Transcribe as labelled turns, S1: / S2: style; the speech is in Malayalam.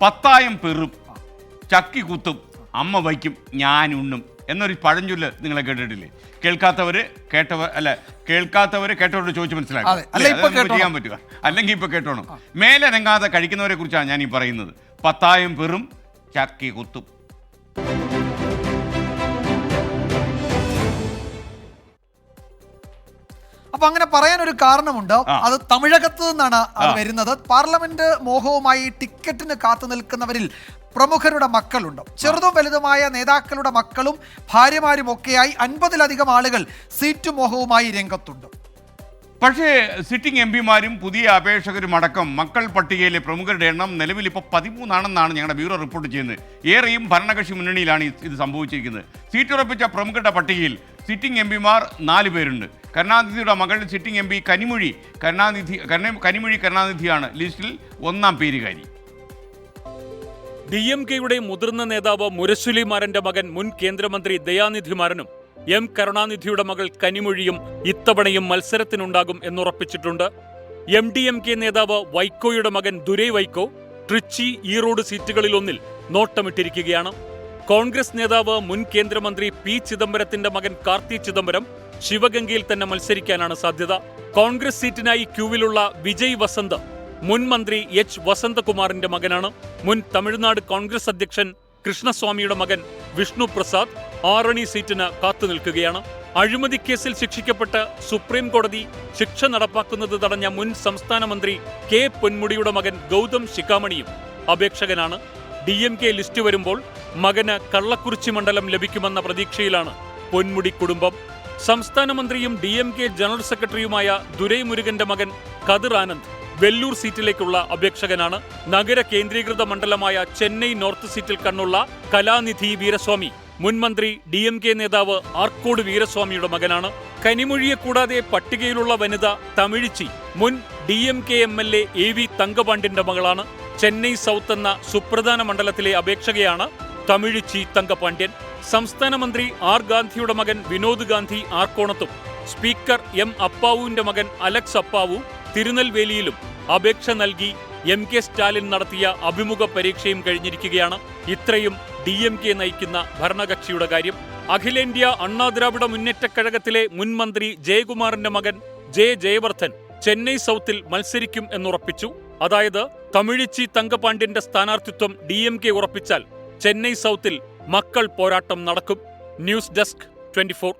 S1: പത്തായം പെറും, ചക്കി കുത്തും, അമ്മ വയ്ക്കും, ഞാൻ ഉണ്ണും എന്നൊരു പഴഞ്ചൊല്ല് നിങ്ങളെ കേട്ടിട്ടില്ലേ? കേൾക്കാത്തവര് കേട്ടവരോട് ചോദിച്ച് മനസ്സിലാക്കാം, ചെയ്യാൻ പറ്റുക. അല്ലെങ്കിൽ ഇപ്പൊ കേട്ടോണം. മേലനങ്ങാതെ കഴിക്കുന്നവരെ കുറിച്ചാണ് ഞാൻ ഈ പറയുന്നത്. പത്തായം പെറും, ചക്കി കുത്തും.
S2: അപ്പൊ അങ്ങനെ പറയാൻ ഒരു കാരണമുണ്ട്. അത് തമിഴകത്ത് നിന്നാണ് അത് വരുന്നത്. പാർലമെന്റ് മോഹവുമായി ടിക്കറ്റിന് കാത്തു നിൽക്കുന്നവരിൽ പ്രമുഖരുടെ മക്കളുണ്ട്. ചെറുതും വലുതുമായ നേതാക്കളുടെ മക്കളും ഭാര്യമാരും ഒക്കെയായി 50-ലധികം ആളുകൾ സീറ്റ് മോഹവുമായി രംഗത്തുണ്ട്.
S1: പക്ഷേ സിറ്റിംഗ് എം പിമാരും പുതിയ അപേക്ഷകരും അടക്കം മക്കൾ പട്ടികയിലെ പ്രമുഖരുടെ എണ്ണം നിലവിൽ ഇപ്പോൾ 13 ഞങ്ങളുടെ ബ്യൂറോ റിപ്പോർട്ട് ചെയ്യുന്നത്. ഏറെയും ഭരണകക്ഷി മുന്നണിയിലാണ് ഇത് സംഭവിച്ചിരിക്കുന്നത്. സീറ്റുറപ്പിച്ച പ്രമുഖരുടെ പട്ടികയിൽ സിറ്റിംഗ് എം പിമാർ 4 പേരുണ്ട്. കരുണാനിധിയുടെ മകൾ സിറ്റിംഗ് എം പി കനിമൊഴി കരുണാനിധിയാണ് ലിസ്റ്റിൽ 1-ാം പേരുകാരി.
S3: DMK-യുടെ മുതിർന്ന നേതാവ് മുരശുലിമാരന്റെ മകൻ മുൻ കേന്ദ്രമന്ത്രി ദയാനിധിമാരനും എം കരുണാനിധിയുടെ മകൾ കനിമൊഴിയും ഇത്തവണയും മത്സരത്തിനുണ്ടാകും എന്നുറപ്പിച്ചിട്ടുണ്ട്. MDMK നേതാവ് വൈക്കോയുടെ മകൻ ദുരൈ വൈക്കോ ട്രിച്ചി, ഈറോഡ് സീറ്റുകളിലൊന്നിൽ നോട്ടമിട്ടിരിക്കുകയാണ്. കോൺഗ്രസ് നേതാവ് മുൻ കേന്ദ്രമന്ത്രി P. ചിദംബരത്തിന്റെ മകൻ കാർത്തി ചിദംബരം ശിവഗംഗയിൽ തന്നെ മത്സരിക്കാനാണ് സാധ്യത. കോൺഗ്രസ് സീറ്റിനായി ക്യൂവിലുള്ള വിജയ് വസന്ത് മുൻ മന്ത്രി H. വസന്തകുമാറിന്റെ മകനാണ്. മുൻ തമിഴ്നാട് കോൺഗ്രസ് അധ്യക്ഷൻ കൃഷ്ണസ്വാമിയുടെ മകൻ വിഷ്ണു പ്രസാദ് ആറണി സീറ്റിന് കാത്തുനിൽക്കുകയാണ്. അഴിമതി കേസിൽ ശിക്ഷിക്കപ്പെട്ട് സുപ്രീം കോടതി ശിക്ഷ നടപ്പാക്കുന്നത് തടഞ്ഞ മുൻ സംസ്ഥാന മന്ത്രി K. പൊന്മുടിയുടെ മകൻ ഗൗതം ശിഖാമണിയും അപേക്ഷകനാണ്. DMK ലിസ്റ്റ് വരുമ്പോൾ മകന് കള്ളക്കുറിച്ചി മണ്ഡലം ലഭിക്കുമെന്ന പ്രതീക്ഷയിലാണ് പൊന്മുടി കുടുംബം. സംസ്ഥാന മന്ത്രിയും DMK ജനറൽ സെക്രട്ടറിയുമായ ദുരൈ മുരുകന്റെ മകൻ കതിർ ആനന്ദ് വെല്ലൂർ സീറ്റിലേക്കുള്ള അപേക്ഷകനാണ്. നഗര കേന്ദ്രീകൃത മണ്ഡലമായ ചെന്നൈ നോർത്ത് സീറ്റിൽ കണ്ണുള്ള കലാനിധി വീരസ്വാമി മുൻമന്ത്രി DMK നേതാവ് ആർക്കോട് വീരസ്വാമിയുടെ മകനാണ്. കനിമൊഴിയെ കൂടാതെ പട്ടികയിലുള്ള വനിത തമിഴിച്ചി മുൻ DMK MLA AV തങ്കപാണ്ഡ്യന്റെ മകളാണ്. ചെന്നൈ സൗത്ത് എന്ന സുപ്രധാന മണ്ഡലത്തിലെ അപേക്ഷകയാണ് തമിഴിച്ചി തങ്കപാണ്ഡ്യൻ. സംസ്ഥാന മന്ത്രി R. ഗാന്ധിയുടെ മകൻ വിനോദ് ഗാന്ധി ആർക്കോണത്തും സ്പീക്കർ M. അപ്പാവുവിന്റെ മകൻ അലക്സ് അപ്പാവു തിരുനെൽവേലിയിലും അപേക്ഷ നൽകി MK സ്റ്റാലിൻ നടത്തിയ അഭിമുഖ പരീക്ഷയും കഴിഞ്ഞിരിക്കുകയാണ്. ഇത്രയും DMK നയിക്കുന്ന ഭരണകക്ഷിയുടെ കാര്യം. അഖിലേന്ത്യാ അണ്ണാ ദ്രാവിഡ മുന്നേറ്റ കഴകത്തിലെ മുൻ മന്ത്രി ജയകുമാറിന്റെ മകൻ J. ജയവർദ്ധൻ ചെന്നൈ സൗത്തിൽ മത്സരിക്കും എന്നുറപ്പിച്ചു. അതായത് തമിഴിച്ചി തങ്കപാണ്ഡ്യന്റെ സ്ഥാനാർത്ഥിത്വം DMK ഉറപ്പിച്ചാൽ ചെന്നൈ സൗത്തിൽ മക്കൾ പോരാട്ടം നടക്കും. News desk 24.